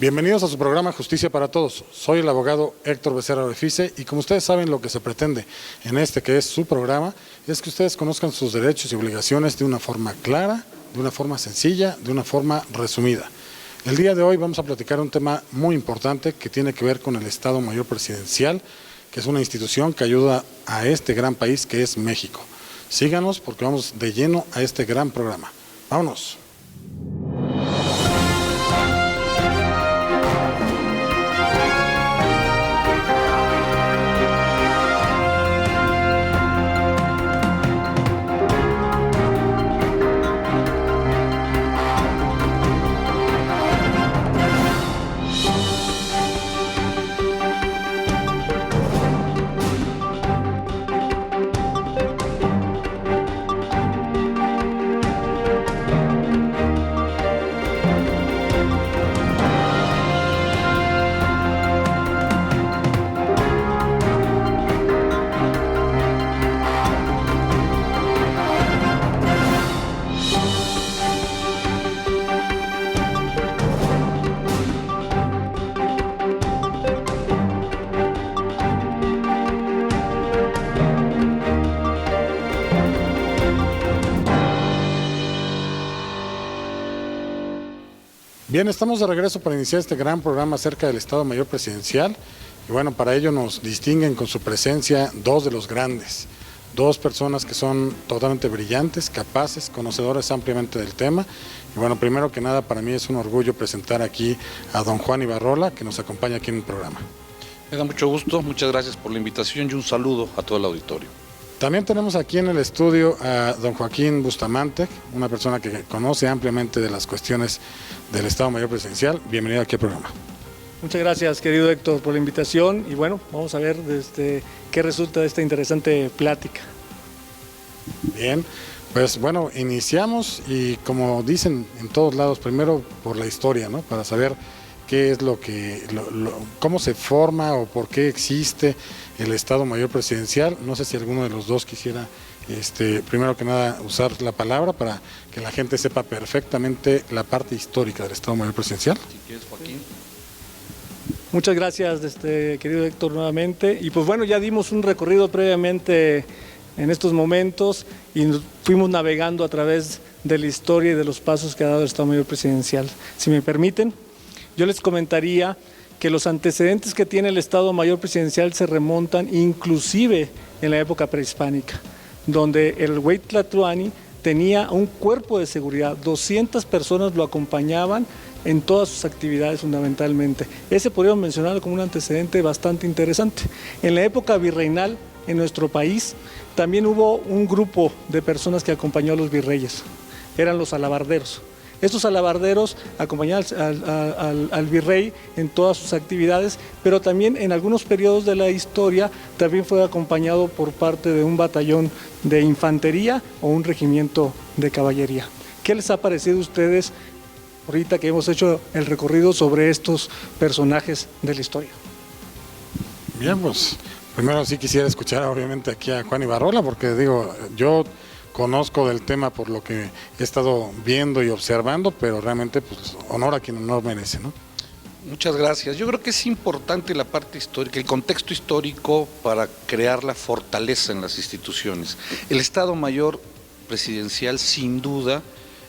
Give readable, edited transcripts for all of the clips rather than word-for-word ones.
Bienvenidos a su programa Justicia para Todos. Soy el abogado Héctor Becerra Refice y como ustedes saben, lo que se pretende en este que es su programa es que ustedes conozcan sus derechos y obligaciones de una forma clara, de una forma sencilla, de una forma resumida. El día de hoy vamos a platicar un tema muy importante que tiene que ver con el Estado Mayor Presidencial, que es una institución que ayuda a este gran país que es México. Síganos porque vamos de lleno a este gran programa. ¡Vámonos! Bien, estamos de regreso para iniciar este gran programa acerca del Estado Mayor Presidencial y bueno, para ello nos distinguen con su presencia dos de los grandes, dos personas que son totalmente brillantes, capaces, conocedores ampliamente del tema y bueno, primero que nada para mí es un orgullo presentar aquí a don Juan Ibarrola que nos acompaña aquí en el programa. Me da mucho gusto, muchas gracias por la invitación y un saludo a todo el auditorio. También tenemos aquí en el estudio a don Joaquín Bustamante, una persona que conoce ampliamente de las cuestiones del Estado Mayor Presidencial. Bienvenido aquí al programa. Muchas gracias, querido Héctor, por la invitación y bueno, vamos a ver qué resulta de esta interesante plática. Bien, pues bueno, iniciamos y como dicen en todos lados, primero por la historia, ¿no? Para saber qué es cómo se forma o por qué existe el Estado Mayor Presidencial. No sé si alguno de los dos quisiera, primero que nada, usar la palabra para que la gente sepa perfectamente la parte histórica del Estado Mayor Presidencial. Si quieres, Joaquín. Muchas gracias, querido Héctor, nuevamente. Y pues bueno, ya dimos un recorrido previamente en estos momentos y fuimos navegando a través de la historia y de los pasos que ha dado el Estado Mayor Presidencial. Si me permiten, yo les comentaría que los antecedentes que tiene el Estado Mayor Presidencial se remontan inclusive en la época prehispánica, donde el Hueytlatlani tenía un cuerpo de seguridad, 200 personas lo acompañaban en todas sus actividades fundamentalmente. Ese podríamos mencionarlo como un antecedente bastante interesante. En la época virreinal en nuestro país también hubo un grupo de personas que acompañó a los virreyes, eran los alabarderos. Estos alabarderos acompañaban al virrey en todas sus actividades, pero también en algunos periodos de la historia también fue acompañado por parte de un batallón de infantería o un regimiento de caballería. ¿Qué les ha parecido a ustedes ahorita que hemos hecho el recorrido sobre estos personajes de la historia? Bien, pues primero sí quisiera escuchar obviamente aquí a Juan Ibarrola, porque digo, yo conozco del tema por lo que he estado viendo y observando, pero realmente pues honor a quien honor merece, ¿no? Muchas gracias. Yo creo que es importante la parte histórica, el contexto histórico para crear la fortaleza en las instituciones. El Estado Mayor Presidencial, sin duda,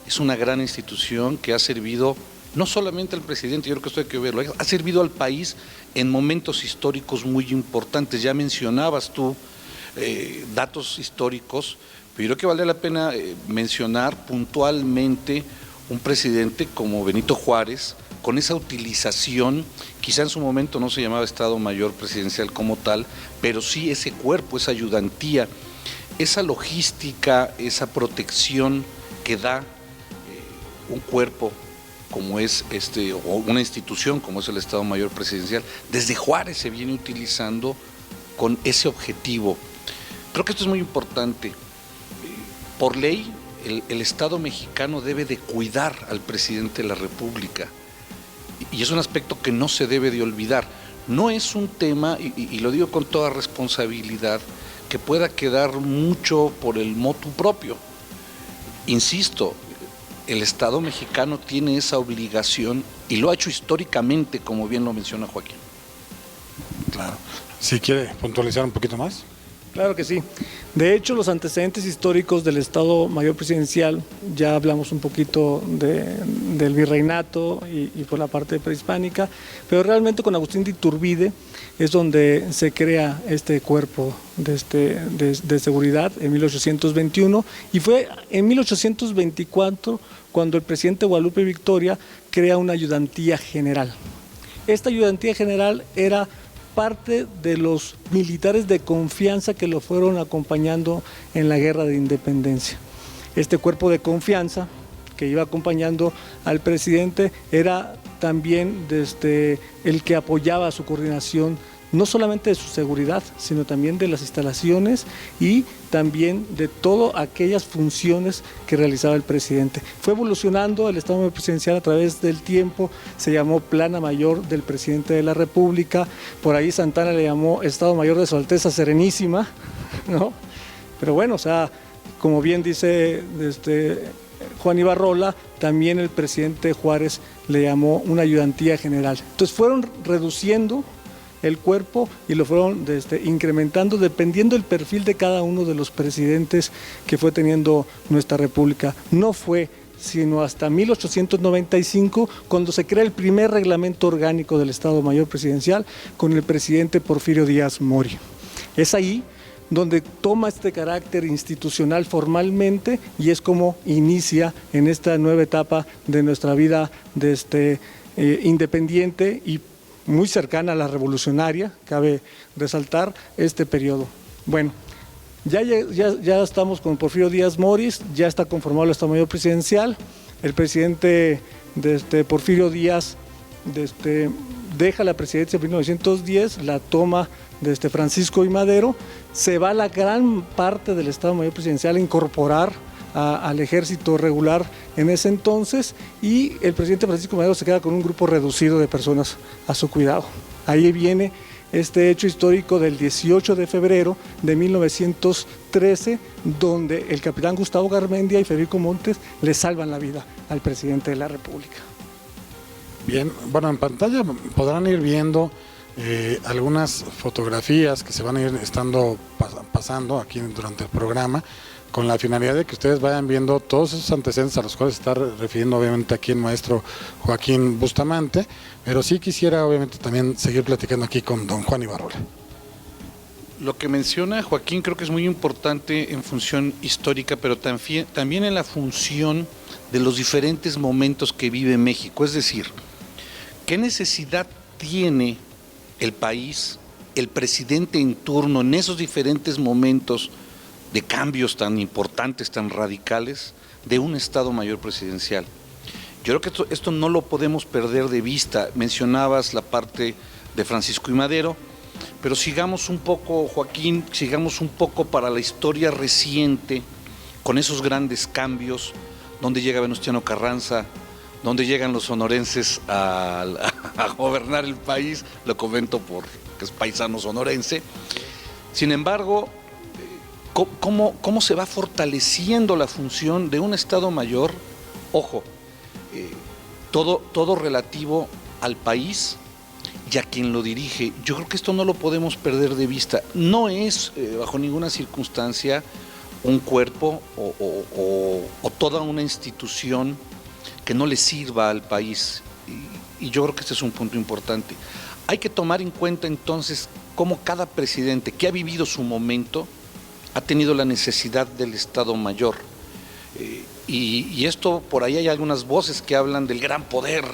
es una gran institución que ha servido no solamente al presidente, yo creo que esto hay que verlo, ha servido al país en momentos históricos muy importantes. Ya mencionabas tú datos históricos, pero yo creo que vale la pena mencionar puntualmente un presidente como Benito Juárez, con esa utilización, quizá en su momento no se llamaba Estado Mayor Presidencial como tal, pero sí ese cuerpo, esa ayudantía, esa logística, esa protección que da un cuerpo como es o una institución como es el Estado Mayor Presidencial. Desde Juárez se viene utilizando con ese objetivo. Creo que esto es muy importante. Por ley, el Estado mexicano debe de cuidar al presidente de la República y es un aspecto que no se debe de olvidar. No es un tema, y lo digo con toda responsabilidad, que pueda quedar mucho por el motu propio. Insisto, el Estado mexicano tiene esa obligación y lo ha hecho históricamente, como bien lo menciona Joaquín. Claro. Si quiere puntualizar un poquito más. Claro que sí. De hecho, los antecedentes históricos del Estado Mayor Presidencial, ya hablamos un poquito del virreinato y por la parte prehispánica, pero realmente con Agustín de Iturbide es donde se crea este cuerpo de seguridad en 1821, y fue en 1824 cuando el presidente Guadalupe Victoria crea una ayudantía general. Esta ayudantía general era parte de los militares de confianza que lo fueron acompañando en la Guerra de Independencia. Este cuerpo de confianza que iba acompañando al presidente era también el que apoyaba su coordinación, no solamente de su seguridad, sino también de las instalaciones y también de todas aquellas funciones que realizaba el presidente. Fue evolucionando el Estado Mayor Presidencial a través del tiempo, se llamó Plana Mayor del Presidente de la República, por ahí Santana le llamó Estado Mayor de Su Alteza Serenísima, ¿no? Pero bueno, o sea, como bien dice Juan Ibarrola, también el presidente Juárez le llamó una ayudantía general. Entonces fueron reduciendo el cuerpo y lo fueron incrementando dependiendo del perfil de cada uno de los presidentes que fue teniendo nuestra república. No fue sino hasta 1895 cuando se crea el primer reglamento orgánico del Estado Mayor Presidencial con el presidente Porfirio Díaz Mori. Es ahí donde toma este carácter institucional formalmente y es como inicia en esta nueva etapa de nuestra vida independiente y muy cercana a la revolucionaria, cabe resaltar este periodo. Bueno, ya estamos con Porfirio Díaz Mori, ya está conformado el Estado Mayor Presidencial, el presidente Porfirio Díaz deja la presidencia en 1910, la toma Francisco I. Madero, se va la gran parte del Estado Mayor Presidencial a incorporar al ejército regular en ese entonces, y el presidente Francisco Madero se queda con un grupo reducido de personas a su cuidado. Ahí viene este hecho histórico del 18 de febrero de 1913, donde el capitán Gustavo Garmendia y Federico Montes le salvan la vida al presidente de la República. Bien, bueno, en pantalla podrán ir viendo algunas fotografías que se van a ir pasando aquí durante el programa, con la finalidad de que ustedes vayan viendo todos esos antecedentes a los cuales se está refiriendo obviamente aquí el maestro Joaquín Bustamante, pero sí quisiera obviamente también seguir platicando aquí con don Juan Ibarrola. Lo que menciona Joaquín creo que es muy importante en función histórica, pero también en la función de los diferentes momentos que vive México, es decir, ¿qué necesidad tiene el país, el presidente en turno en esos diferentes momentos de cambios tan importantes, tan radicales, de un Estado Mayor Presidencial? Yo creo que esto no lo podemos perder de vista. Mencionabas la parte de Francisco I. Madero, pero sigamos un poco, Joaquín, sigamos un poco para la historia reciente, con esos grandes cambios, donde llega Venustiano Carranza, donde llegan los sonorenses a gobernar el país, lo comento porque es paisano sonorense. Sin embargo, ¿cómo se va fortaleciendo la función de un Estado Mayor? Ojo, todo relativo al país y a quien lo dirige. Yo creo que esto no lo podemos perder de vista. No es, bajo ninguna circunstancia, un cuerpo o toda una institución que no le sirva al país. Y yo creo que este es un punto importante. Hay que tomar en cuenta entonces cómo cada presidente que ha vivido su momento ha tenido la necesidad del Estado Mayor. Y esto, por ahí hay algunas voces que hablan del gran poder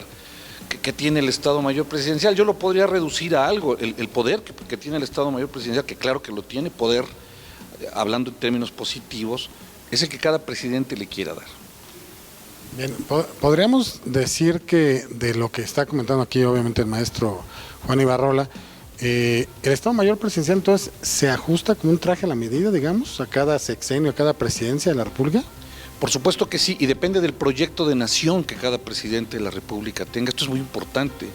que tiene el Estado Mayor Presidencial. Yo lo podría reducir a algo, el poder que tiene el Estado Mayor Presidencial, que claro que lo tiene, poder, hablando en términos positivos, es el que cada presidente le quiera dar. Bien, podríamos decir que de lo que está comentando aquí obviamente el maestro Juan Ibarrola, el Estado Mayor Presidencial entonces se ajusta como un traje a la medida, digamos, a cada sexenio, a cada presidencia de la República. Por supuesto que sí, y depende del proyecto de nación que cada presidente de la República tenga. Esto es muy importante.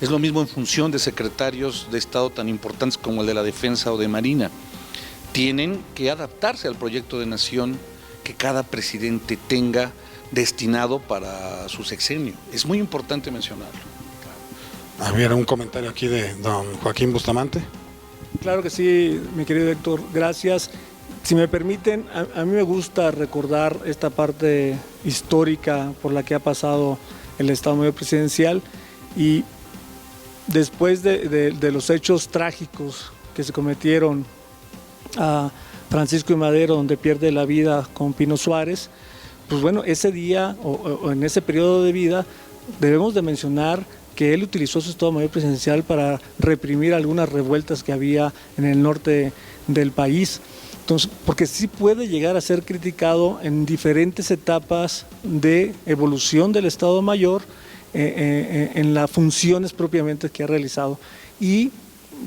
Es lo mismo en función de secretarios de Estado tan importantes como el de la Defensa o de Marina. Tienen que adaptarse al proyecto de nación que cada presidente tenga destinado para su sexenio. Es muy importante mencionarlo. Había un comentario aquí de don Joaquín Bustamante. Claro que sí, mi querido Héctor, gracias. Si me permiten, a mí me gusta recordar esta parte histórica por la que ha pasado el Estado Mayor Presidencial, y después de los hechos trágicos que se cometieron a Francisco I. Madero, donde pierde la vida con Pino Suárez, pues bueno, ese día o en ese periodo de vida debemos de mencionar que él utilizó su Estado Mayor Presidencial para reprimir algunas revueltas que había en el norte del país. Entonces, porque sí puede llegar a ser criticado en diferentes etapas de evolución del Estado Mayor, en las funciones propiamente que ha realizado. Y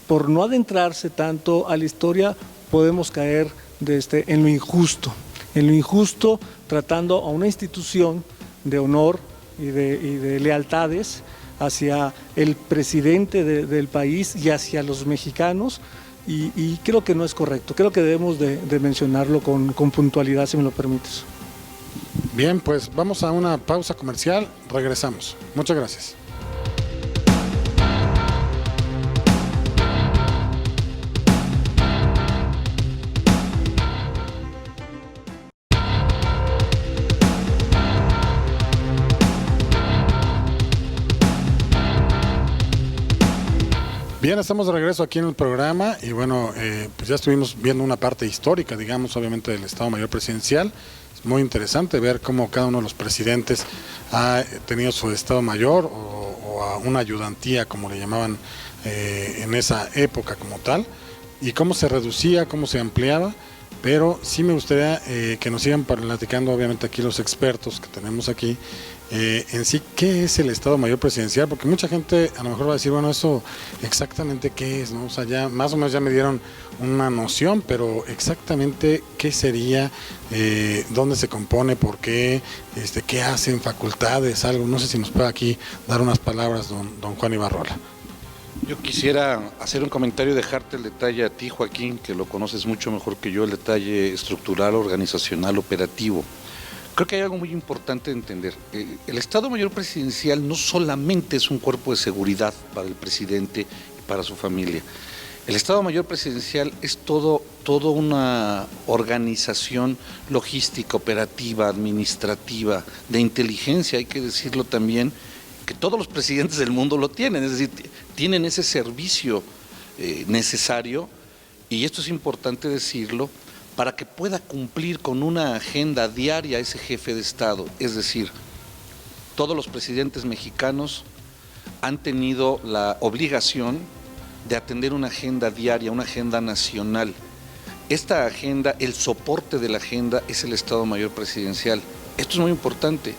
por no adentrarse tanto a la historia, podemos caer en lo injusto, tratando a una institución de honor y de lealtades hacia el presidente del país y hacia los mexicanos, y creo que no es correcto. Creo que debemos de mencionarlo con puntualidad, si me lo permites. Bien, pues vamos a una pausa comercial, regresamos. Muchas gracias. Bien, estamos de regreso aquí en el programa y bueno, pues ya estuvimos viendo una parte histórica, digamos, obviamente del Estado Mayor Presidencial. Es muy interesante ver cómo cada uno de los presidentes ha tenido su Estado Mayor o a una ayudantía, como le llamaban en esa época como tal, y cómo se reducía, cómo se ampliaba. Pero sí me gustaría que nos sigan platicando, obviamente aquí los expertos que tenemos aquí, en sí, ¿qué es el Estado Mayor Presidencial? Porque mucha gente a lo mejor va a decir, bueno, eso exactamente qué es, ¿no? O sea, ya más o menos ya me dieron una noción, pero exactamente qué sería, dónde se compone, por qué, qué hacen, facultades, algo. No sé si nos puede aquí dar unas palabras don Juan Ibarrola. Yo quisiera hacer un comentario, dejarte el detalle a ti, Joaquín, que lo conoces mucho mejor que yo, el detalle estructural, organizacional, operativo. Creo que hay algo muy importante de entender. El Estado Mayor Presidencial no solamente es un cuerpo de seguridad para el presidente y para su familia. El Estado Mayor Presidencial es toda una organización logística, operativa, administrativa, de inteligencia, hay que decirlo también, que todos los presidentes del mundo lo tienen, es decir, tienen ese servicio necesario, y esto es importante decirlo, para que pueda cumplir con una agenda diaria ese jefe de Estado. Es decir, todos los presidentes mexicanos han tenido la obligación de atender una agenda diaria, una agenda nacional. Esta agenda, el soporte de la agenda es el Estado Mayor Presidencial. Esto es muy importante,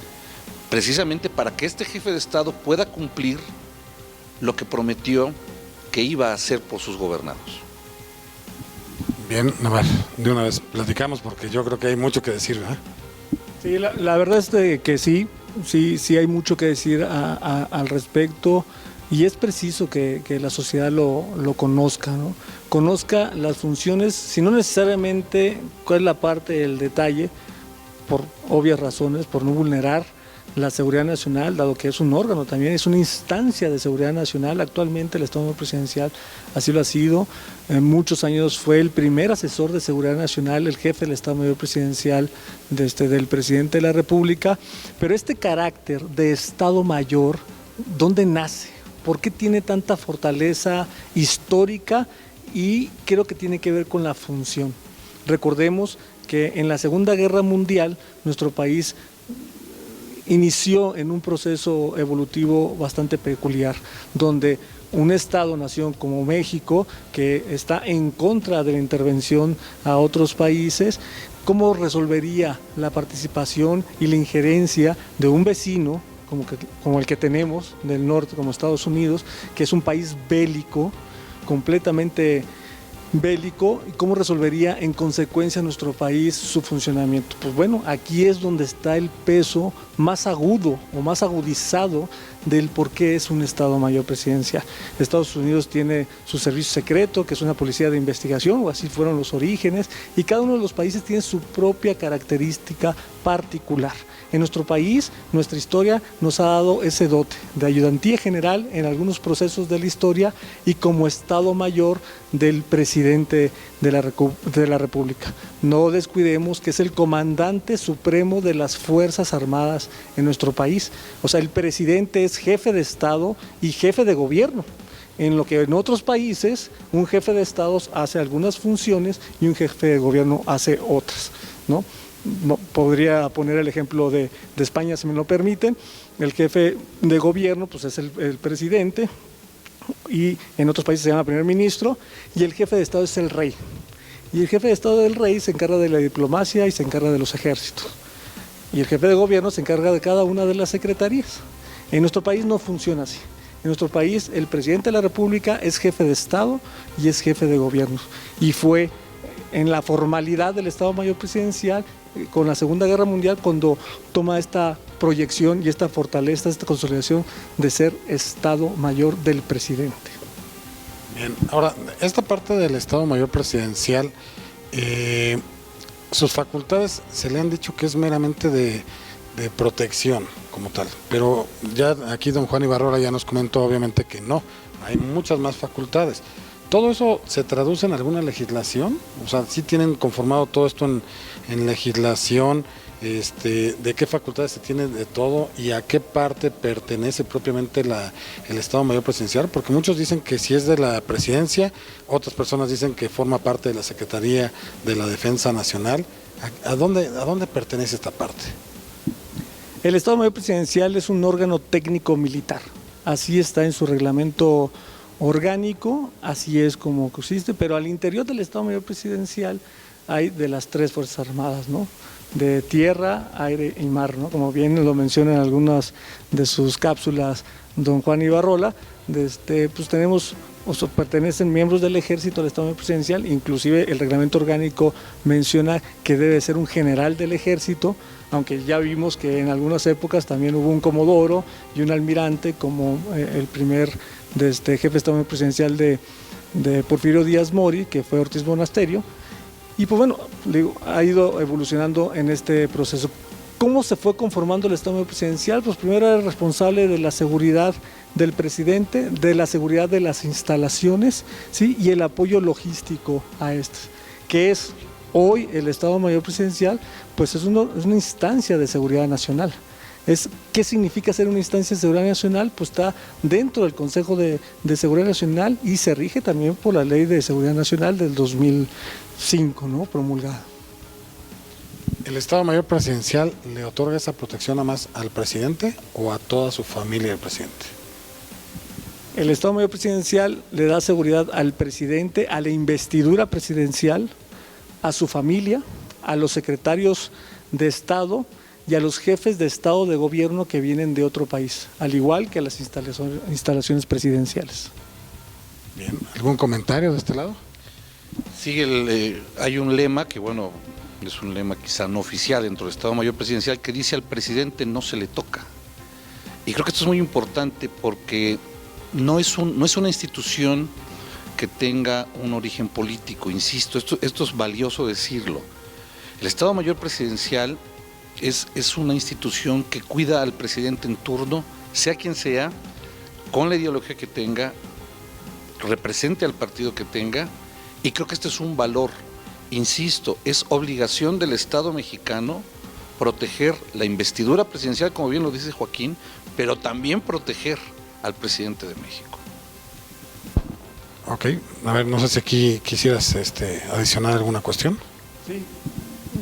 precisamente para que este jefe de Estado pueda cumplir lo que prometió que iba a hacer por sus gobernados. Bien, a ver, de una vez platicamos porque yo creo que hay mucho que decir, ¿verdad? Sí, la verdad es que sí hay mucho que decir al respecto, y es preciso que la sociedad lo conozca, ¿no? Conozca las funciones, si no necesariamente cuál es la parte del detalle, por obvias razones, por no vulnerar la seguridad nacional, dado que es un órgano también, es una instancia de seguridad nacional. Actualmente el Estado Mayor Presidencial así lo ha sido. En muchos años fue el primer asesor de seguridad nacional, el jefe del Estado Mayor Presidencial del presidente de la República. Pero este carácter de Estado Mayor, ¿dónde nace? ¿Por qué tiene tanta fortaleza histórica? Y creo que tiene que ver con la función. Recordemos que en la Segunda Guerra Mundial nuestro país inició en un proceso evolutivo bastante peculiar, donde un Estado-nación como México, que está en contra de la intervención a otros países, ¿cómo resolvería la participación y la injerencia de un vecino como el que tenemos del norte, como Estados Unidos, que es un país bélico, completamente bélico, y cómo resolvería en consecuencia nuestro país su funcionamiento? Pues bueno, aquí es donde está el peso más agudo o más agudizado del por qué es un Estado Mayor Presidencial. Estados Unidos tiene su servicio secreto, que es una policía de investigación, o así fueron los orígenes, y cada uno de los países tiene su propia característica particular. En nuestro país, nuestra historia nos ha dado ese dote de ayudantía general en algunos procesos de la historia y como Estado Mayor del presidente de la República. No descuidemos que es el comandante supremo de las Fuerzas Armadas en nuestro país. O sea, el presidente es jefe de Estado y jefe de gobierno. En lo que en otros países un jefe de Estado hace algunas funciones y un jefe de gobierno hace otras, ¿no? Podría poner el ejemplo de España, si me lo permiten. El jefe de gobierno pues es el presidente, y en otros países se llama primer ministro, y el jefe de Estado es el rey. Y el jefe de Estado del rey se encarga de la diplomacia y se encarga de los ejércitos. Y el jefe de gobierno se encarga de cada una de las secretarías. En nuestro país no funciona así. En nuestro país el presidente de la República es jefe de Estado y es jefe de gobierno. Y fue en la formalidad del Estado Mayor Presidencial con la Segunda Guerra Mundial cuando toma esta proyección y esta fortaleza, esta consolidación de ser Estado Mayor del presidente. Bien, ahora, esta parte del Estado Mayor Presidencial, sus facultades se le han dicho que es meramente de protección como tal, pero ya aquí don Juan Ibarrola ya nos comentó obviamente que no, hay muchas más facultades. ¿Todo eso se traduce en alguna legislación? O sea, ¿sí tienen conformado todo esto en legislación? ¿De qué facultades se tiene de todo y a qué parte pertenece propiamente el Estado Mayor Presidencial? Porque muchos dicen que si es de la presidencia, otras personas dicen que forma parte de la Secretaría de la Defensa Nacional. ¿A dónde pertenece esta parte? El Estado Mayor Presidencial es un órgano técnico militar, así está en su reglamento orgánico, así es como existe, pero al interior del Estado Mayor Presidencial hay de las 3 Fuerzas Armadas, ¿no? De tierra, aire y mar, ¿no? Como bien lo menciona en algunas de sus cápsulas don Juan Ibarrola, pues tenemos, pertenecen miembros del Ejército al Estado Mayor Presidencial, inclusive el reglamento orgánico menciona que debe ser un general del Ejército, aunque ya vimos que en algunas épocas también hubo un comodoro y un almirante como el primer jefe de Estado Mayor Presidencial de Porfirio Díaz Mori, que fue Ortiz Monasterio. Y pues bueno, ha ido evolucionando en este proceso. ¿Cómo se fue conformando el Estado Mayor Presidencial? Pues primero era responsable de la seguridad del presidente, de la seguridad de las instalaciones, ¿sí? Y el apoyo logístico a estas, que es hoy el Estado Mayor Presidencial, pues es una instancia de seguridad nacional. ¿Qué significa ser una instancia de seguridad nacional? Pues está dentro del Consejo de Seguridad Nacional y se rige también por la Ley de Seguridad Nacional del 2005, ¿no? Promulgada. ¿El Estado Mayor Presidencial le otorga esa protección nada más al presidente o a toda su familia del presidente? El Estado Mayor Presidencial le da seguridad al presidente, a la investidura presidencial, a su familia, a los secretarios de Estado y a los jefes de Estado de gobierno que vienen de otro país, al igual que a las instalaciones presidenciales. Bien, ¿algún comentario de este lado? Sí, hay un lema que, bueno, es un lema quizá no oficial dentro del Estado Mayor Presidencial que dice al presidente no se le toca. Y creo que esto es muy importante porque no es una institución que tenga un origen político, insisto, esto es valioso decirlo. El Estado Mayor Presidencial es una institución que cuida al presidente en turno, sea quien sea, con la ideología que tenga, represente al partido que tenga, y creo que este es un valor, insisto, es obligación del Estado mexicano proteger la investidura presidencial, como bien lo dice Joaquín, pero también proteger al presidente de México. Ok, a ver, no sé si aquí quisieras adicionar alguna cuestión.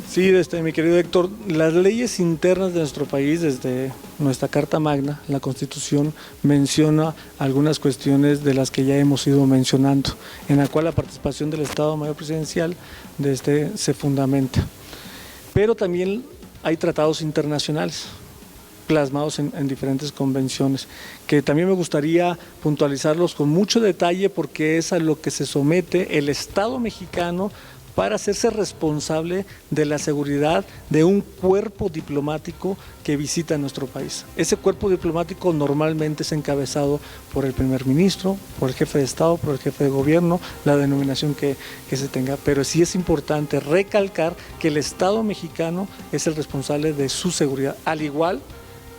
Sí, mi querido Héctor, las leyes internas de nuestro país, desde nuestra Carta Magna, la Constitución, menciona algunas cuestiones de las que ya hemos ido mencionando, en la cual la participación del Estado Mayor Presidencial se fundamenta. Pero también hay tratados internacionales plasmados en diferentes convenciones, que también me gustaría puntualizarlos con mucho detalle porque es a lo que se somete el Estado mexicano para hacerse responsable de la seguridad de un cuerpo diplomático que visita nuestro país. Ese cuerpo diplomático normalmente es encabezado por el primer ministro, por el jefe de Estado, por el jefe de gobierno, la denominación que se tenga. Pero sí es importante recalcar que el Estado mexicano es el responsable de su seguridad, al igual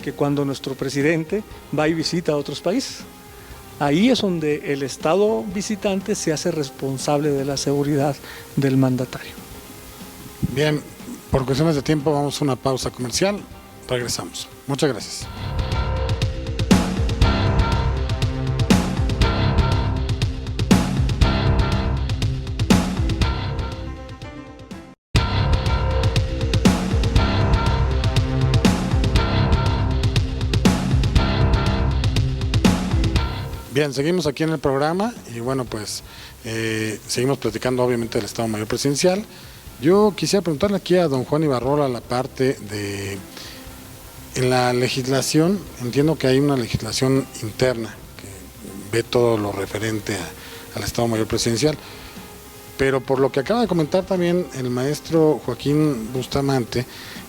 que cuando nuestro presidente va y visita a otros países. Ahí es donde el Estado visitante se hace responsable de la seguridad del mandatario. Bien, por cuestiones de tiempo vamos a una pausa comercial, regresamos. Muchas gracias. Bien, seguimos aquí en el programa y bueno, pues seguimos platicando obviamente del Estado Mayor Presidencial. Yo quisiera preguntarle aquí a don Juan Ibarrola la parte de, en la legislación, entiendo que hay una legislación interna que ve todo lo referente al Estado Mayor Presidencial, pero por lo que acaba de comentar también el maestro Joaquín Bustamante,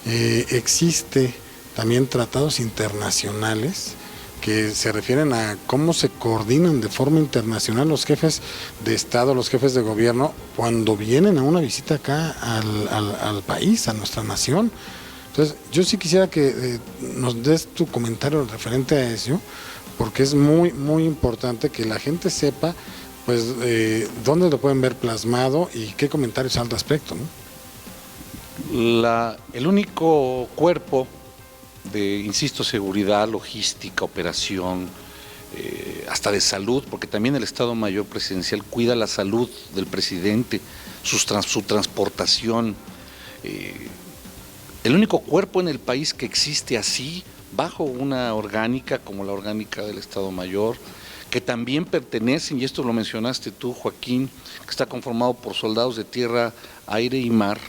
existe también tratados internacionales que se refieren a cómo se coordinan de forma internacional los jefes de Estado, los jefes de gobierno, cuando vienen a una visita acá al país, a nuestra nación. Entonces, yo sí quisiera que nos des tu comentario referente a eso, porque es muy, muy importante que la gente sepa, pues, dónde lo pueden ver plasmado y qué comentarios al respecto, ¿no? El único cuerpo de, insisto, seguridad, logística, operación, hasta de salud, porque también el Estado Mayor Presidencial cuida la salud del presidente, su transportación. El único cuerpo en el país que existe así, bajo una orgánica como la orgánica del Estado Mayor, que también pertenecen, y esto lo mencionaste tú, Joaquín, que está conformado por soldados de tierra, aire y mar,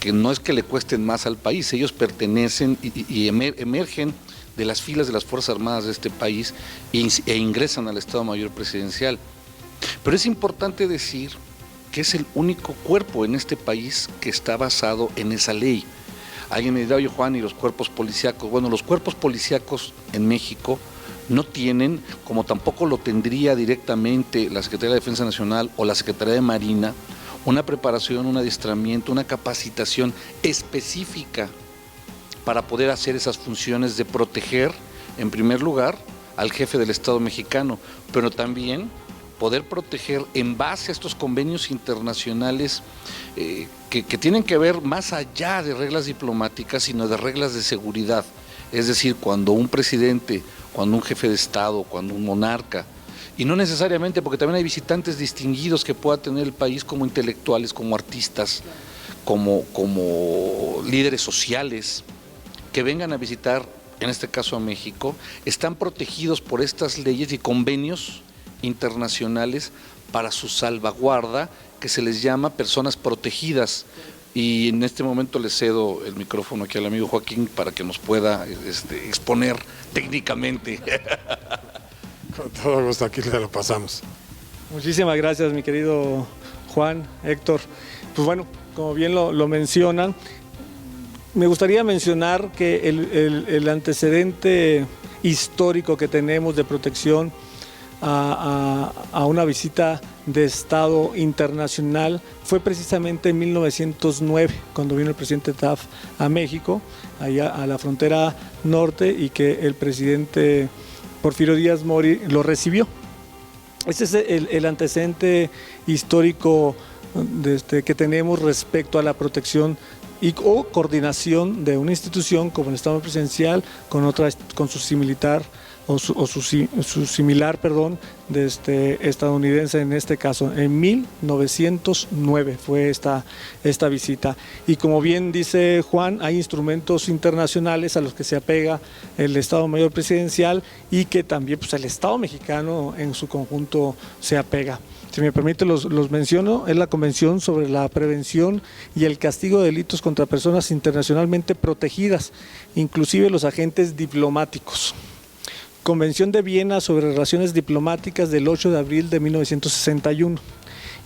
que no es que le cuesten más al país, ellos pertenecen y emergen de las filas de las Fuerzas Armadas de este país e ingresan al Estado Mayor Presidencial. Pero es importante decir que es el único cuerpo en este país que está basado en esa ley. Alguien me dirá, oye Juan, ¿y los cuerpos policíacos? Bueno, los cuerpos policíacos en México no tienen, como tampoco lo tendría directamente la Secretaría de Defensa Nacional o la Secretaría de Marina, una preparación, un adiestramiento, una capacitación específica para poder hacer esas funciones de proteger, en primer lugar, al jefe del Estado mexicano, pero también poder proteger en base a estos convenios internacionales que tienen que ver más allá de reglas diplomáticas, sino de reglas de seguridad. Es decir, cuando un presidente, cuando un jefe de Estado, cuando un monarca, y no necesariamente, porque también hay visitantes distinguidos que pueda tener el país como intelectuales, como artistas, como líderes sociales, que vengan a visitar, en este caso a México, están protegidos por estas leyes y convenios internacionales para su salvaguarda, que se les llama personas protegidas. Y en este momento le cedo el micrófono aquí al amigo Joaquín para que nos pueda exponer técnicamente. Con todo gusto, aquí le lo pasamos. Muchísimas gracias, mi querido Juan, Héctor. Pues bueno, como bien lo mencionan, me gustaría mencionar que el antecedente histórico que tenemos de protección a una visita de Estado internacional fue precisamente en 1909, cuando vino el presidente Taft a México, allá a la frontera norte, y que el presidente Porfirio Díaz Mori lo recibió. Ese es el antecedente histórico que tenemos respecto a la protección o coordinación de una institución como el Estado Presidencial con su similar estadounidense en este caso. En 1909 fue esta visita. Y como bien dice Juan, hay instrumentos internacionales a los que se apega el Estado Mayor Presidencial y que también pues, el Estado mexicano en su conjunto se apega. Si me permite, los menciono. Es la Convención sobre la Prevención y el Castigo de Delitos contra Personas Internacionalmente Protegidas, inclusive los agentes diplomáticos. Convención de Viena sobre Relaciones Diplomáticas del 8 de abril de 1961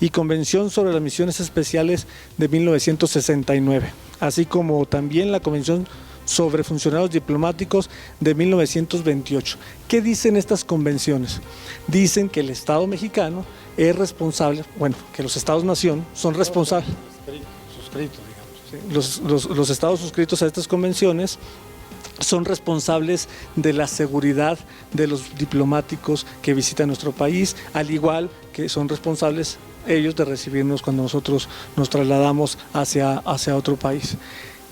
y Convención sobre las Misiones Especiales de 1969, así como también la Convención sobre funcionarios diplomáticos de 1928. ¿Qué dicen estas convenciones? Dicen que el Estado mexicano es responsable, bueno, que los Estados-nación son responsables. Suscrito, digamos. Los estados suscritos a estas convenciones son responsables de la seguridad de los diplomáticos que visitan nuestro país, al igual que son responsables ellos de recibirnos cuando nosotros nos trasladamos hacia otro país.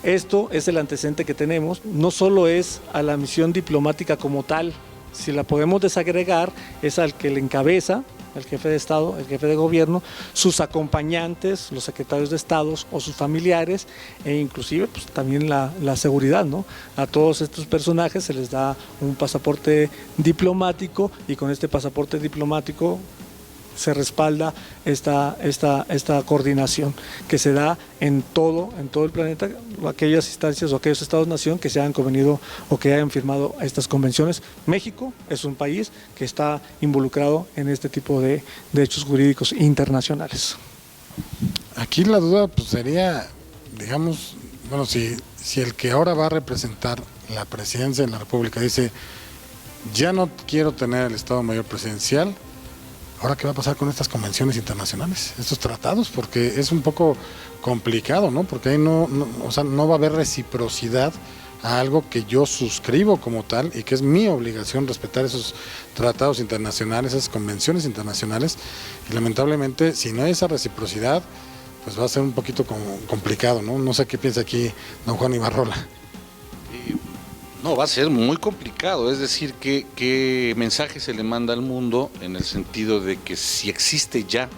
Esto es el antecedente que tenemos, no solo es a la misión diplomática como tal, si la podemos desagregar, es al que le encabeza, el jefe de Estado, el jefe de gobierno, sus acompañantes, los secretarios de Estado o sus familiares, e inclusive pues, también la seguridad, ¿no? A todos estos personajes se les da un pasaporte diplomático y con este pasaporte diplomático se respalda esta coordinación que se da en todo el planeta, aquellas instancias o aquellos estados-nación que se hayan convenido o que hayan firmado estas convenciones. México es un país que está involucrado en este tipo de hechos jurídicos internacionales. Aquí la duda pues sería, digamos, bueno, si el que ahora va a representar la presidencia de la República dice, ya no quiero tener el Estado Mayor Presidencial, ¿ahora qué va a pasar con estas convenciones internacionales, estos tratados? Porque es un poco complicado, ¿no? Porque ahí no va a haber reciprocidad a algo que yo suscribo como tal y que es mi obligación respetar esos tratados internacionales, esas convenciones internacionales. Y lamentablemente, si no hay esa reciprocidad, pues va a ser un poquito complicado, ¿no? No sé qué piensa aquí don Juan Ibarrola. No, va a ser muy complicado, es decir, ¿qué mensaje se le manda al mundo en el sentido de que si existe ya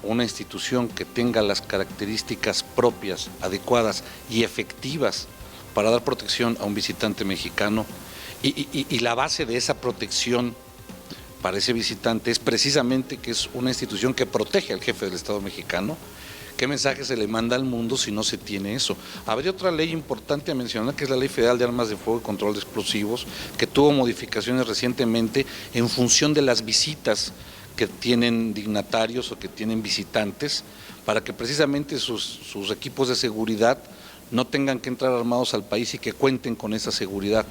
una institución que tenga las características propias, adecuadas y efectivas para dar protección a un visitante mexicano y la base de esa protección para ese visitante es precisamente que es una institución que protege al jefe del Estado mexicano? ¿Qué mensaje se le manda al mundo si no se tiene eso? Habría otra ley importante a mencionar, que es la Ley Federal de Armas de Fuego y Control de Explosivos, que tuvo modificaciones recientemente en función de las visitas que tienen dignatarios o que tienen visitantes, para que precisamente sus equipos de seguridad no tengan que entrar armados al país y que cuenten con esa seguridad.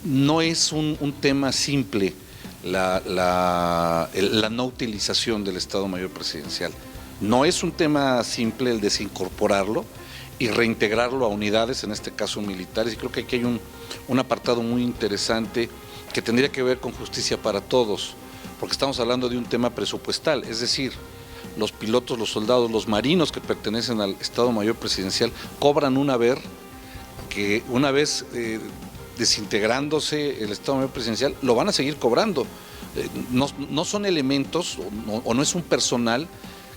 No es un tema simple la no utilización del Estado Mayor Presidencial. No es un tema simple el desincorporarlo y reintegrarlo a unidades, en este caso militares, y creo que aquí hay un apartado muy interesante que tendría que ver con justicia para todos, porque estamos hablando de un tema presupuestal, es decir, los pilotos, los soldados, los marinos que pertenecen al Estado Mayor Presidencial cobran una vez desintegrándose el Estado Mayor Presidencial, lo van a seguir cobrando. No son elementos o no es un personal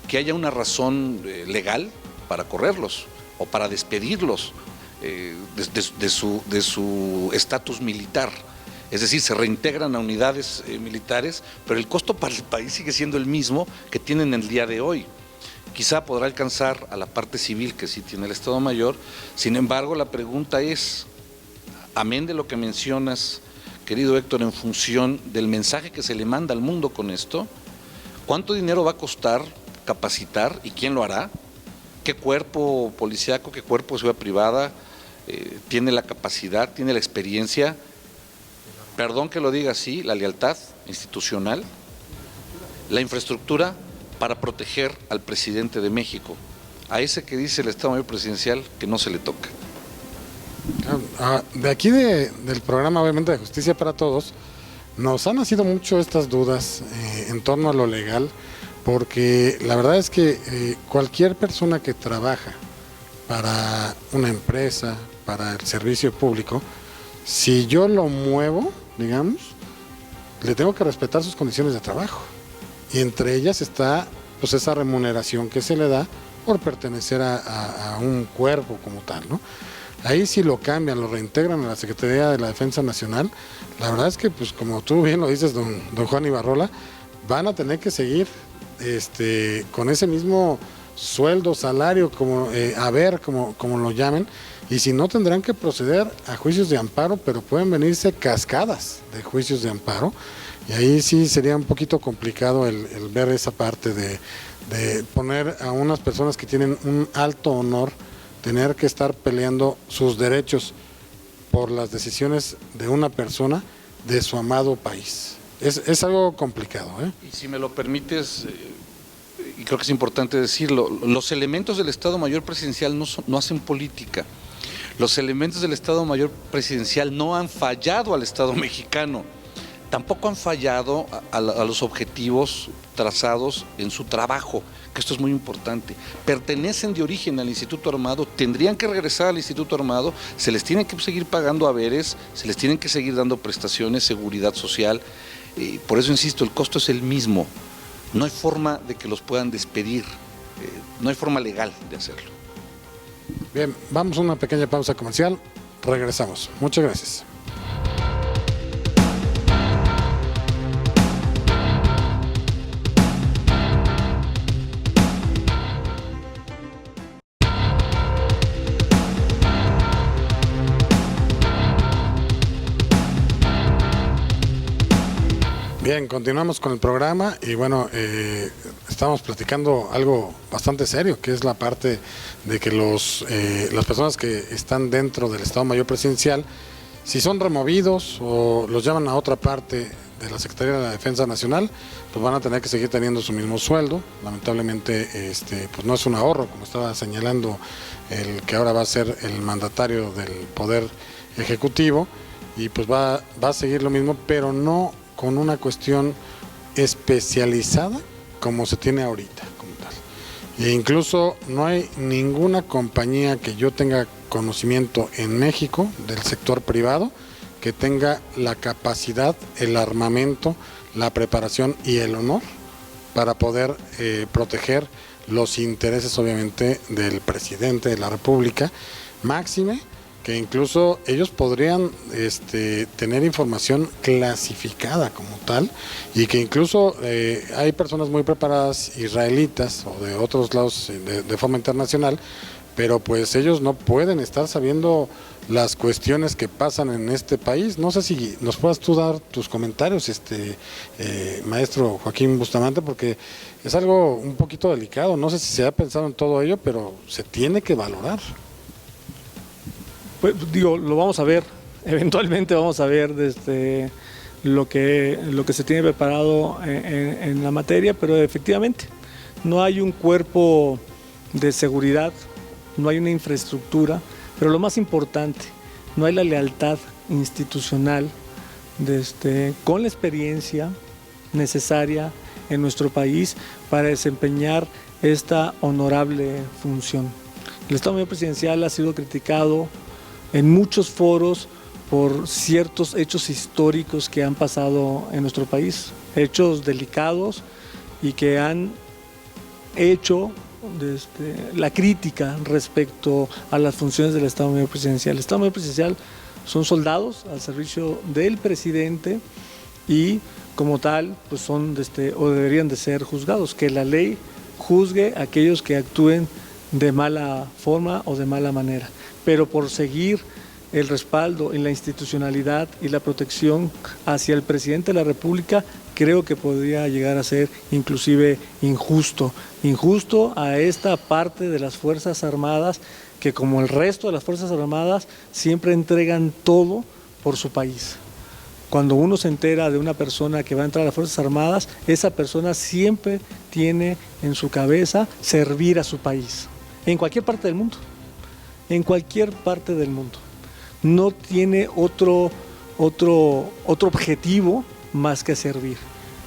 que haya una razón legal para correrlos o para despedirlos de su estatus militar. Es decir, se reintegran a unidades militares, pero el costo para el país sigue siendo el mismo que tienen el día de hoy. Quizá podrá alcanzar a la parte civil que sí tiene el Estado Mayor, sin embargo la pregunta es, amén de lo que mencionas, querido Héctor, en función del mensaje que se le manda al mundo con esto, ¿cuánto dinero va a costar capacitar y quién lo hará? ¿Qué cuerpo policíaco, qué cuerpo de seguridad privada tiene la capacidad, tiene la experiencia, perdón que lo diga así, la lealtad institucional, la infraestructura para proteger al presidente de México, a ese que dice el Estado Mayor Presidencial que no se le toca? De aquí del programa, obviamente, de Justicia para Todos, nos han nacido mucho estas dudas en torno a lo legal, porque la verdad es que cualquier persona que trabaja para una empresa, para el servicio público, si yo lo muevo, digamos, le tengo que respetar sus condiciones de trabajo. Y entre ellas está pues esa remuneración que se le da por pertenecer a un cuerpo como tal, ¿no? Ahí si lo cambian, lo reintegran a la Secretaría de la Defensa Nacional, la verdad es que, pues como tú bien lo dices, don Juan Ibarrola, van a tener que seguir con ese mismo sueldo, salario, como lo llamen, y si no tendrán que proceder a juicios de amparo, pero pueden venirse cascadas de juicios de amparo, Y ahí sí sería un poquito complicado el ver esa parte de poner a unas personas que tienen un alto honor, tener que estar peleando sus derechos por las decisiones de una persona de su amado país. Es algo complicado, ¿eh? Y si me lo permites, y creo que es importante decirlo, los elementos del Estado Mayor Presidencial no hacen política. Los elementos del Estado Mayor Presidencial no han fallado al Estado mexicano, tampoco han fallado a los objetivos trazados en su trabajo, que esto es muy importante. Pertenecen de origen al Instituto Armado, tendrían que regresar al Instituto Armado, se les tienen que seguir pagando haberes, se les tienen que seguir dando prestaciones, seguridad social. Por eso insisto, el costo es el mismo. No hay forma de que los puedan despedir, no hay forma legal de hacerlo. Bien, vamos a una pequeña pausa comercial, regresamos. Muchas gracias. Bien, continuamos con el programa y bueno, estamos platicando algo bastante serio, que es la parte de que las personas que están dentro del Estado Mayor Presidencial, si son removidos o los llaman a otra parte de la Secretaría de la Defensa Nacional, pues van a tener que seguir teniendo su mismo sueldo. Lamentablemente, pues no es un ahorro, como estaba señalando el que ahora va a ser el mandatario del Poder Ejecutivo, y pues va a seguir lo mismo, pero no con una cuestión especializada como se tiene ahorita, como tal. E incluso no hay ninguna compañía que yo tenga conocimiento en México del sector privado que tenga la capacidad, el armamento, la preparación y el honor para poder proteger los intereses, obviamente, del presidente de la República, máxime que incluso ellos podrían tener información clasificada como tal, y que incluso hay personas muy preparadas, israelitas o de otros lados de forma internacional, pero pues ellos no pueden estar sabiendo las cuestiones que pasan en este país. No sé si nos puedas tú dar tus comentarios, maestro Joaquín Bustamante, porque es algo un poquito delicado. No sé si se ha pensado en todo ello, pero se tiene que valorar. Pues digo, lo vamos a ver, eventualmente vamos a ver lo que se tiene preparado en la materia, pero efectivamente no hay un cuerpo de seguridad, no hay una infraestructura, pero lo más importante, no hay la lealtad institucional con la experiencia necesaria en nuestro país para desempeñar esta honorable función. El Estado Mayor Presidencial ha sido criticado en muchos foros por ciertos hechos históricos que han pasado en nuestro país, hechos delicados y que han hecho la crítica respecto a las funciones del Estado Mayor Presidencial. El Estado Mayor Presidencial son soldados al servicio del presidente y como tal pues son o deberían de ser juzgados, que la ley juzgue a aquellos que actúen de mala forma o de mala manera, pero por seguir el respaldo en la institucionalidad y la protección hacia el presidente de la República, creo que podría llegar a ser inclusive injusto a esta parte de las Fuerzas Armadas que, como el resto de las Fuerzas Armadas, siempre entregan todo por su país. Cuando uno se entera de una persona que va a entrar a las Fuerzas Armadas, esa persona siempre tiene en su cabeza servir a su país, en cualquier parte del mundo. En cualquier parte del mundo. No tiene otro objetivo más que servir.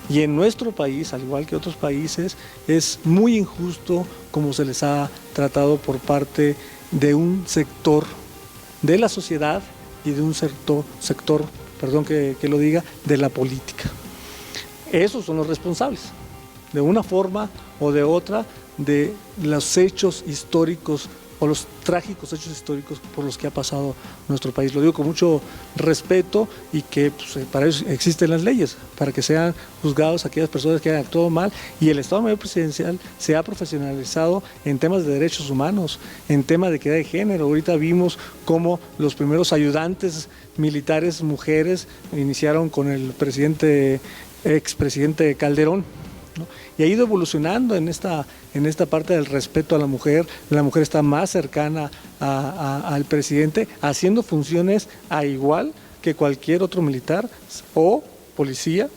Y en nuestro país, al igual que otros países, es muy injusto como se les ha tratado por parte de un sector de la sociedad y de un sector, perdón que lo diga, de la política. Esos son los responsables, de una forma o de otra, de los hechos históricos o los trágicos hechos históricos por los que ha pasado nuestro país. Lo digo con mucho respeto y que pues, para eso existen las leyes, para que sean juzgados aquellas personas que han actuado mal, y el Estado Mayor Presidencial se ha profesionalizado en temas de derechos humanos, en temas de equidad de género. Ahorita vimos cómo los primeros ayudantes militares mujeres iniciaron con el presidente expresidente Calderón, ¿no? Y ha ido evolucionando en esta parte del respeto a la mujer está más cercana al presidente, haciendo funciones a igual que cualquier otro militar o policía,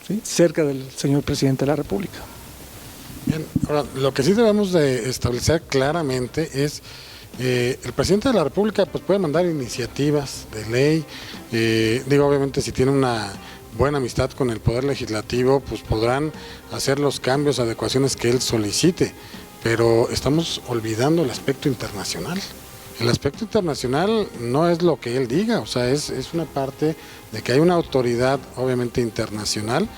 ¿sí?, cerca del señor presidente de la República. Bien, ahora, lo que sí debemos de establecer claramente es el presidente de la República pues puede mandar iniciativas de ley, obviamente si tiene una buena amistad con el Poder Legislativo, pues podrán hacer los cambios, adecuaciones que él solicite, pero estamos olvidando el aspecto internacional. El aspecto internacional no es lo que él diga, o sea, es una parte de que hay una autoridad obviamente internacional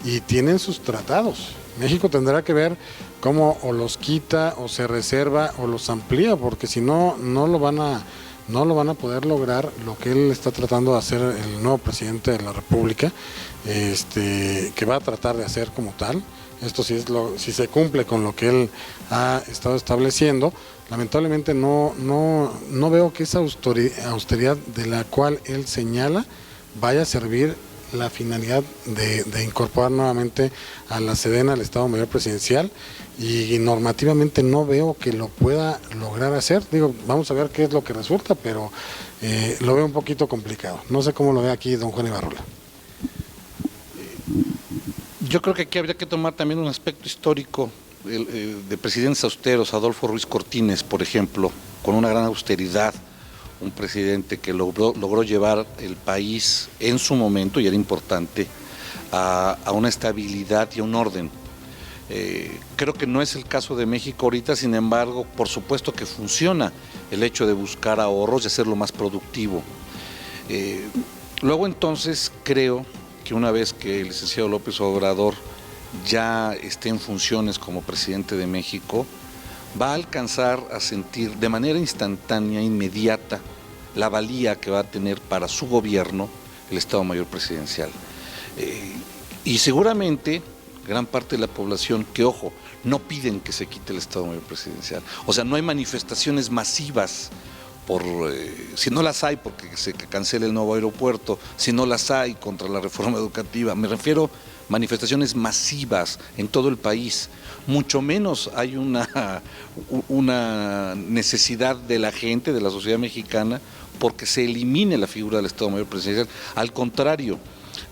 y tienen sus tratados. México tendrá que ver cómo o los quita o se reserva o los amplía, porque si no, no lo van a poder lograr lo que él está tratando de hacer el nuevo presidente de la República, que va a tratar de hacer como tal. Esto si se cumple con lo que él ha estado estableciendo, lamentablemente no veo que esa austeridad de la cual él señala vaya a servir la finalidad de incorporar nuevamente a la Sedena al Estado Mayor Presidencial, y normativamente no veo que lo pueda lograr hacer. Vamos a ver qué es lo que resulta, pero lo veo un poquito complicado. No sé cómo lo ve aquí don Juan Ibarrola. Yo creo que aquí habría que tomar también un aspecto histórico de presidentes austeros. Adolfo Ruiz Cortines, por ejemplo, con una gran austeridad, un presidente que logró llevar el país en su momento, y era importante, a una estabilidad y a un orden. Creo que no es el caso de México ahorita, sin embargo, por supuesto que funciona el hecho de buscar ahorros y hacerlo más productivo. Luego entonces creo que una vez que el licenciado López Obrador ya esté en funciones como presidente de México, va a alcanzar a sentir de manera instantánea, inmediata, la valía que va a tener para su gobierno el Estado Mayor Presidencial. Y seguramente gran parte de la población que, ojo, no piden que se quite el Estado Mayor Presidencial. O sea, no hay manifestaciones masivas si no las hay porque se cancele el nuevo aeropuerto, si no las hay contra la reforma educativa, me refiero a manifestaciones masivas en todo el país. Mucho menos hay una necesidad de la gente, de la sociedad mexicana, porque se elimine la figura del Estado Mayor Presidencial. Al contrario,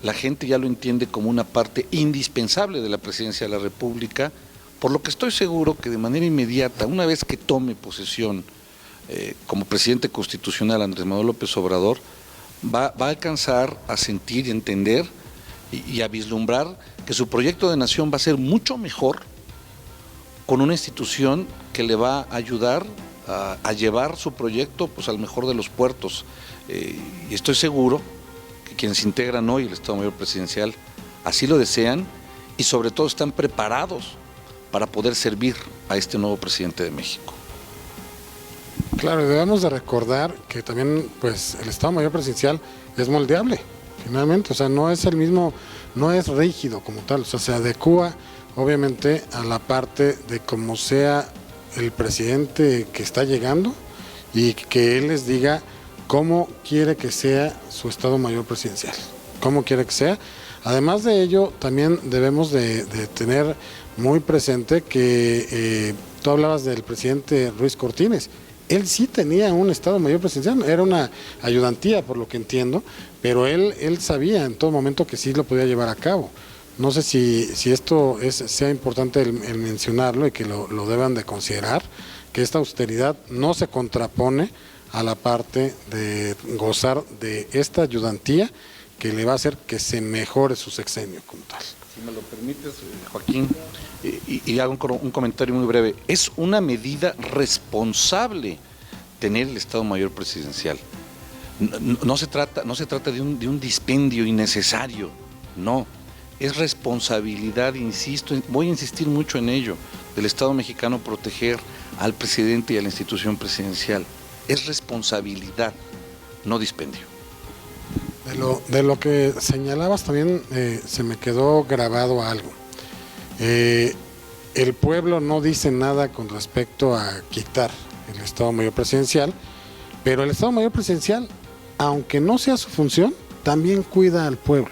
la gente ya lo entiende como una parte indispensable de la presidencia de la República, por lo que estoy seguro que de manera inmediata, una vez que tome posesión como presidente constitucional Andrés Manuel López Obrador, va a alcanzar a sentir y entender y a vislumbrar que su proyecto de nación va a ser mucho mejor con una institución que le va a ayudar a llevar su proyecto pues al mejor de los puertos. Y estoy seguro que quienes integran hoy el Estado Mayor Presidencial así lo desean y sobre todo están preparados para poder servir a este nuevo presidente de México. Claro, debemos de recordar que también pues el Estado Mayor Presidencial es moldeable, finalmente, o sea, no es el mismo, no es rígido como tal, o sea, se adecúa obviamente a la parte de cómo sea el presidente que está llegando y que él les diga cómo quiere que sea su Estado Mayor Presidencial, cómo quiere que sea. Además de ello, también debemos de tener muy presente que tú hablabas del presidente Ruiz Cortines. Él sí tenía un Estado Mayor Presidencial, era una ayudantía por lo que entiendo, pero él sabía en todo momento que sí lo podía llevar a cabo. No sé si esto sea importante el mencionarlo y que lo deban de considerar, que esta austeridad no se contrapone a la parte de gozar de esta ayudantía que le va a hacer que se mejore su sexenio como tal. Si me lo permites, Joaquín, y hago un comentario muy breve. Es una medida responsable tener el Estado Mayor Presidencial. No se trata de un dispendio innecesario, no. Es responsabilidad, insisto, voy a insistir mucho en ello, del Estado mexicano proteger al presidente y a la institución presidencial. Es responsabilidad, no dispendio. De lo que señalabas también se me quedó grabado algo. El pueblo no dice nada con respecto a quitar el Estado Mayor Presidencial, pero el Estado Mayor Presidencial, aunque no sea su función, también cuida al pueblo.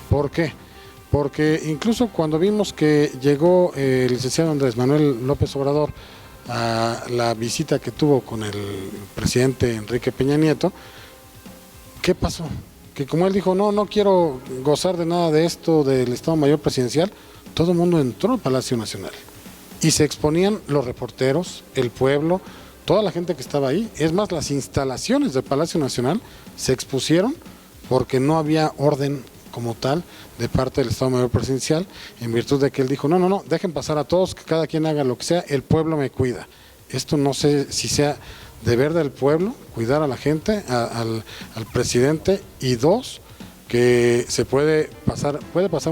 ¿Por qué? porque incluso cuando vimos que llegó el licenciado Andrés Manuel López Obrador a la visita que tuvo con el presidente Enrique Peña Nieto, ¿qué pasó? Que como él dijo, no quiero gozar de nada de esto del Estado Mayor Presidencial, todo el mundo entró al Palacio Nacional y se exponían los reporteros, el pueblo, toda la gente que estaba ahí. Es más, las instalaciones del Palacio Nacional se expusieron porque no había orden como tal de parte del Estado Mayor Presidencial, en virtud de que él dijo, no, dejen pasar a todos, que cada quien haga lo que sea, el pueblo me cuida. Esto no sé si sea deber del pueblo, cuidar a la gente, al presidente, y dos, que puede pasar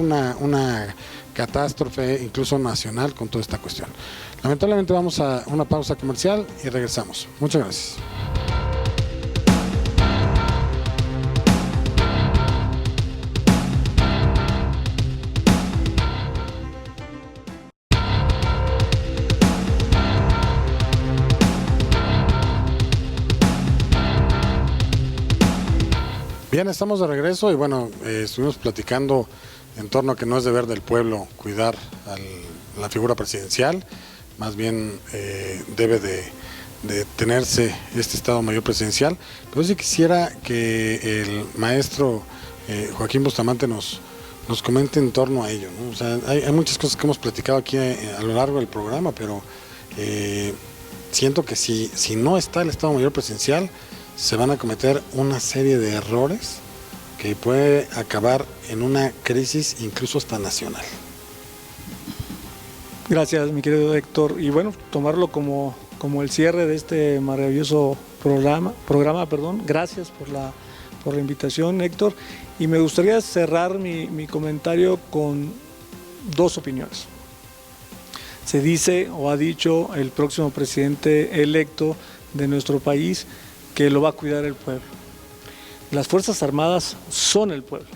una catástrofe incluso nacional con toda esta cuestión. Lamentablemente vamos a una pausa comercial y regresamos. Muchas gracias. Bien, estamos de regreso y bueno, estuvimos platicando en torno a que no es deber del pueblo cuidar a la figura presidencial, más bien debe de tenerse este Estado Mayor Presidencial. Pero sí quisiera que el maestro Joaquín Bustamante nos comente en torno a ello, ¿no? O sea, hay muchas cosas que hemos platicado aquí a lo largo del programa, pero siento que si no está el Estado Mayor Presidencial, se van a cometer una serie de errores que puede acabar en una crisis incluso hasta nacional. Gracias, mi querido Héctor. Y bueno, tomarlo como el cierre de este maravilloso programa. Gracias por la invitación, Héctor. Y me gustaría cerrar mi comentario con dos opiniones. Se dice o ha dicho el próximo presidente electo de nuestro país que lo va a cuidar el pueblo. Las Fuerzas Armadas son el pueblo.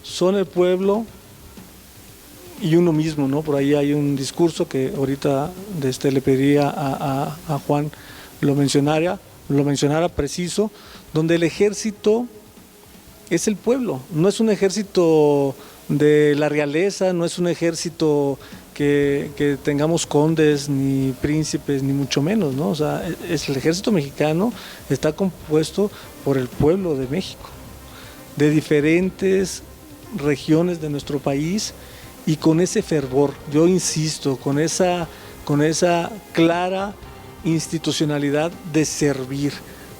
Son el pueblo y uno mismo, ¿no? Por ahí hay un discurso que ahorita le pediría a Juan lo mencionara preciso, donde el ejército es el pueblo, no es un ejército de la realeza, no es un ejército que tengamos condes ni príncipes ni mucho menos, ¿no? O sea, el ejército mexicano está compuesto por el pueblo de México, de diferentes regiones de nuestro país, y con ese fervor, yo insisto, con esa clara institucionalidad de servir,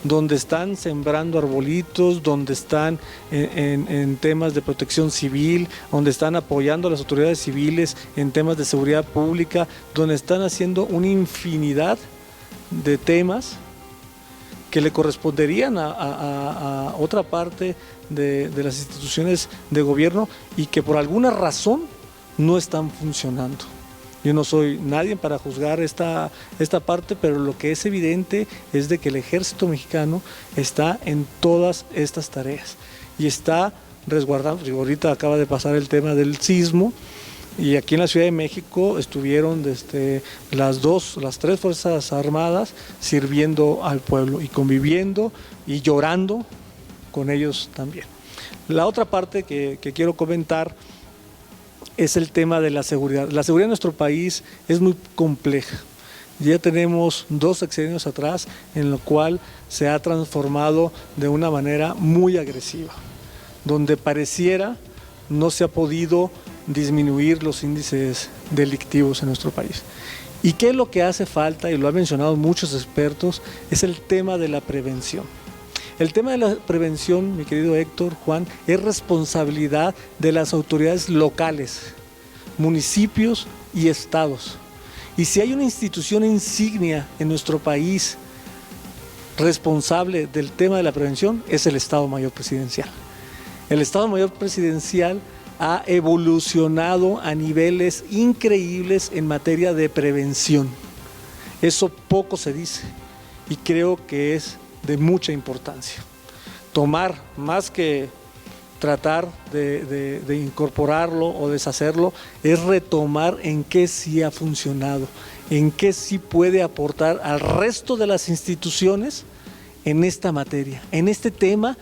donde están sembrando arbolitos, donde están en temas de protección civil, donde están apoyando a las autoridades civiles en temas de seguridad pública, donde están haciendo una infinidad de temas que le corresponderían a otra parte de las instituciones de gobierno y que por alguna razón no están funcionando. Yo no soy nadie para juzgar esta parte, pero lo que es evidente es de que el ejército mexicano está en todas estas tareas y está resguardando. Ahorita acaba de pasar el tema del sismo y aquí en la Ciudad de México estuvieron las tres Fuerzas Armadas sirviendo al pueblo y conviviendo y llorando con ellos también. La otra parte que quiero comentar es el tema de la seguridad. La seguridad en nuestro país es muy compleja. Ya tenemos 2 sexenios atrás en lo cual se ha transformado de una manera muy agresiva, donde pareciera no se ha podido disminuir los índices delictivos en nuestro país. ¿Y qué es lo que hace falta? Y lo han mencionado muchos expertos, es el tema de la prevención. El tema de la prevención, mi querido Héctor, Juan, es responsabilidad de las autoridades locales, municipios y estados. Y si hay una institución insignia en nuestro país responsable del tema de la prevención, es el Estado Mayor Presidencial. El Estado Mayor Presidencial ha evolucionado a niveles increíbles en materia de prevención. Eso poco se dice y creo que es de mucha importancia. Tomar, más que tratar de incorporarlo o deshacerlo, es retomar en qué sí ha funcionado, en qué sí puede aportar al resto de las instituciones en esta materia, en este tema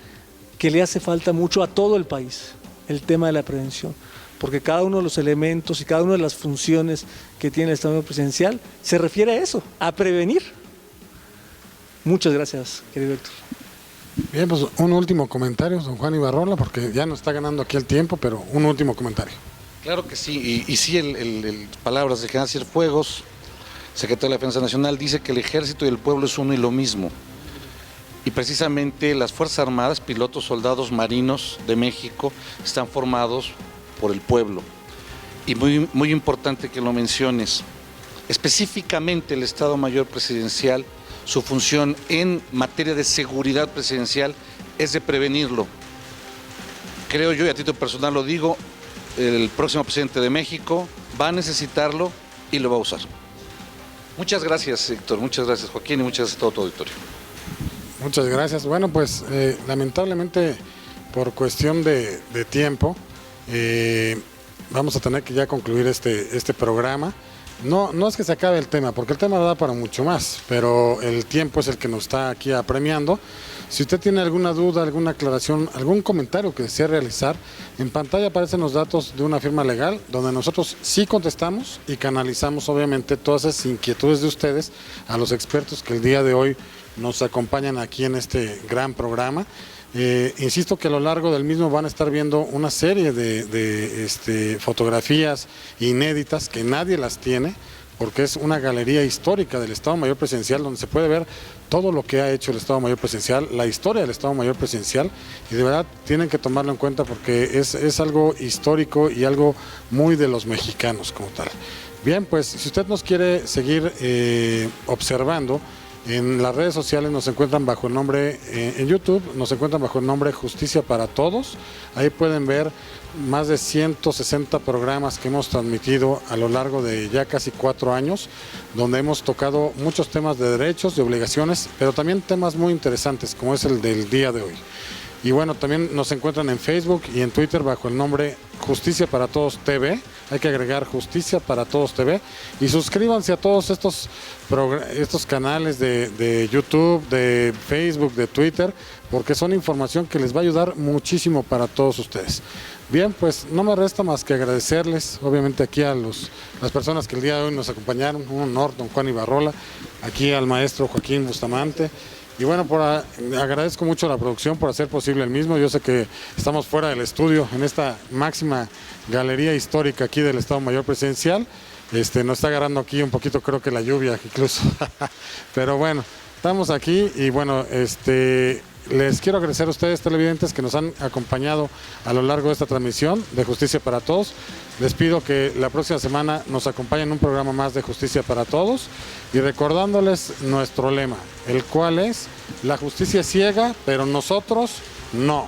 que le hace falta mucho a todo el país. el tema de la prevención, porque cada uno de los elementos y cada una de las funciones que tiene el Estado Mayor Presidencial se refiere a eso, a prevenir. Muchas gracias, querido Héctor. Bien, pues un último comentario, don Juan Ibarrola, porque ya nos está ganando aquí el tiempo, pero un último comentario. Claro que sí, y sí, palabras del general Cienfuegos, secretario de la Defensa Nacional, dice que el ejército y el pueblo es uno y lo mismo. Y precisamente las Fuerzas Armadas, pilotos, soldados, marinos de México, están formados por el pueblo. Y muy, muy importante que lo menciones, específicamente el Estado Mayor Presidencial, su función en materia de seguridad presidencial es de prevenirlo. Creo yo, y a título personal lo digo, el próximo presidente de México va a necesitarlo y lo va a usar. Muchas gracias, Héctor, muchas gracias, Joaquín, y muchas gracias a todo tu auditorio. Muchas gracias. Bueno, pues lamentablemente por cuestión de tiempo vamos a tener que ya concluir este programa. No es que se acabe el tema, porque el tema da para mucho más, pero el tiempo es el que nos está aquí apremiando. Si usted tiene alguna duda, alguna aclaración, algún comentario que desea realizar, en pantalla aparecen los datos de una firma legal donde nosotros sí contestamos y canalizamos obviamente todas esas inquietudes de ustedes a los expertos que el día de hoy nos acompañan aquí en este gran programa. Insisto que a lo largo del mismo van a estar viendo una serie de fotografías inéditas que nadie las tiene, porque es una galería histórica del Estado Mayor Presidencial donde se puede ver todo lo que ha hecho el Estado Mayor Presidencial, la historia del Estado Mayor Presidencial, y de verdad tienen que tomarlo en cuenta porque es algo histórico y algo muy de los mexicanos como tal. Bien, pues si usted nos quiere seguir observando, en las redes sociales nos encuentran bajo el nombre, en YouTube nos encuentran bajo el nombre Justicia para Todos. Ahí pueden ver más de 160 programas que hemos transmitido a lo largo de ya casi 4 años, donde hemos tocado muchos temas de derechos, de obligaciones, pero también temas muy interesantes como es el del día de hoy. Y bueno, también nos encuentran en Facebook y en Twitter bajo el nombre Justicia para Todos TV. Hay que agregar Justicia para Todos TV y suscríbanse a todos estos canales de YouTube, de Facebook, de Twitter, porque son información que les va a ayudar muchísimo para todos ustedes. Bien, pues no me resta más que agradecerles, obviamente aquí a las personas que el día de hoy nos acompañaron, un honor, don Juan Ibarrola, aquí al maestro Joaquín Bustamante. Y bueno, agradezco mucho a la producción por hacer posible el mismo. Yo sé que estamos fuera del estudio, en esta máxima galería histórica aquí del Estado Mayor Presidencial. Nos está agarrando aquí un poquito, creo que la lluvia incluso. Pero bueno, estamos aquí y bueno, les quiero agradecer a ustedes, televidentes, que nos han acompañado a lo largo de esta transmisión de Justicia para Todos. Les pido que la próxima semana nos acompañen en un programa más de Justicia para Todos y recordándoles nuestro lema, el cual es: la justicia es ciega, pero nosotros no.